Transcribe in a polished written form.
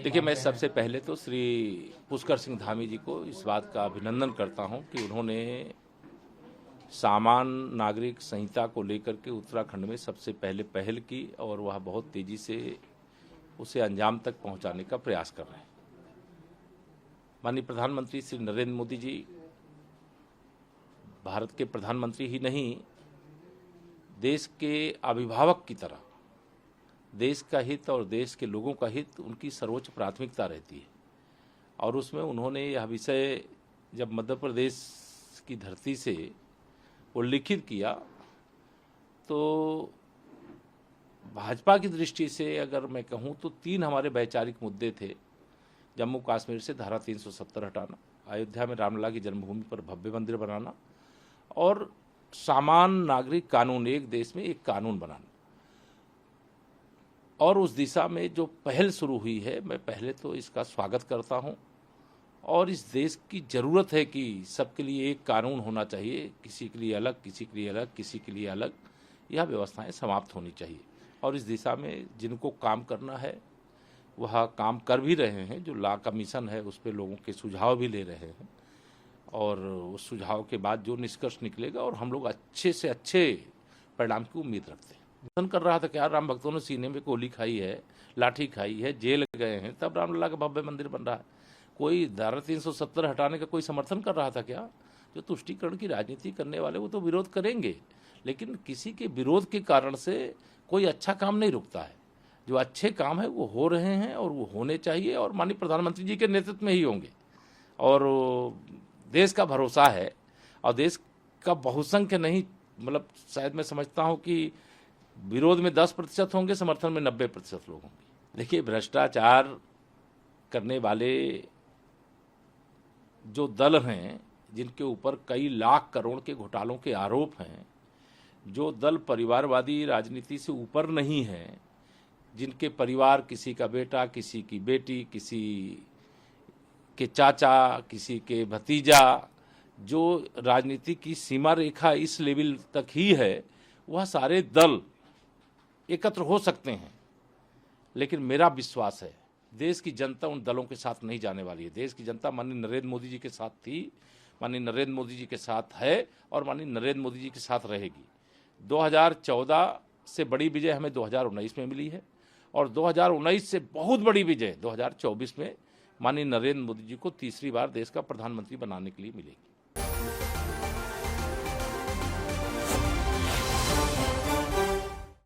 देखिए, मैं सबसे पहले तो श्री पुष्कर सिंह धामी जी को इस बात का अभिनंदन करता हूं कि उन्होंने सामान्य नागरिक संहिता को लेकर के उत्तराखंड में सबसे पहले पहल की और वह बहुत तेजी से उसे अंजाम तक पहुंचाने का प्रयास कर रहे हैं। माननीय प्रधानमंत्री श्री नरेंद्र मोदी जी भारत के प्रधानमंत्री ही नहीं, देश के अभिभावक की तरह देश का हित और देश के लोगों का हित उनकी सर्वोच्च प्राथमिकता रहती है। और उसमें उन्होंने यह विषय जब मध्य प्रदेश की धरती से उल्लिखित किया तो भाजपा की दृष्टि से अगर मैं कहूं तो 3 हमारे वैचारिक मुद्दे थे। जम्मू कश्मीर से धारा 370 हटाना, अयोध्या में रामलला की जन्मभूमि पर भव्य मंदिर बनाना और सामान्य नागरिक कानून, एक देश में एक कानून बनाना। और उस दिशा में जो पहल शुरू हुई है, मैं पहले तो इसका स्वागत करता हूं। और इस देश की ज़रूरत है कि सबके लिए एक कानून होना चाहिए, किसी के लिए अलग, किसी के लिए अलग, किसी के लिए अलग। यह व्यवस्थाएं समाप्त होनी चाहिए और इस दिशा में जिनको काम करना है वह काम कर भी रहे हैं। जो लॉ कमीशन है उस पर लोगों के सुझाव भी ले रहे हैं और उस सुझाव के बाद जो निष्कर्ष निकलेगा और हम लोग अच्छे से अच्छे परिणाम की उम्मीद रखते हैं। कर रहा था कि यार राम भक्तों ने सीने में गोली खाई है, लाठी खाई है, जेल गए हैं, तब रामलला का भव्य मंदिर बन रहा है। कोई धारा 370 हटाने का कोई समर्थन कर रहा था क्या? जो तुष्टीकरण की राजनीति करने वाले वो तो विरोध करेंगे, लेकिन किसी के विरोध के कारण से कोई अच्छा काम नहीं रुकता है। जो अच्छे काम है वो हो रहे हैं और वो होने चाहिए और माननीय प्रधानमंत्री जी के नेतृत्व में ही होंगे। और देश का भरोसा है और देश का बहुसंख्य नहीं, मतलब शायद मैं समझता हूँ कि विरोध में 10% होंगे, समर्थन में 90% लोग होंगे। देखिए, भ्रष्टाचार करने वाले जो दल हैं, जिनके ऊपर कई लाख करोड़ के घोटालों के आरोप हैं, जो दल परिवारवादी राजनीति से ऊपर नहीं है, जिनके परिवार किसी का बेटा, किसी की बेटी, किसी के चाचा, किसी के भतीजा, जो राजनीति की सीमा रेखा इस लेवल तक ही है, वह सारे दल एकत्र हो सकते हैं। लेकिन मेरा विश्वास है देश की जनता उन दलों के साथ नहीं जाने वाली है। देश की जनता माननीय नरेंद्र मोदी जी के साथ थी, माननीय नरेंद्र मोदी जी के साथ है और माननीय नरेंद्र मोदी जी के साथ रहेगी। 2014 से बड़ी विजय हमें 2019 में मिली है और 2019 से बहुत बड़ी विजय 2024 में माननीय नरेंद्र मोदी जी को तीसरी बार देश का प्रधानमंत्री बनाने के लिए मिलेगी।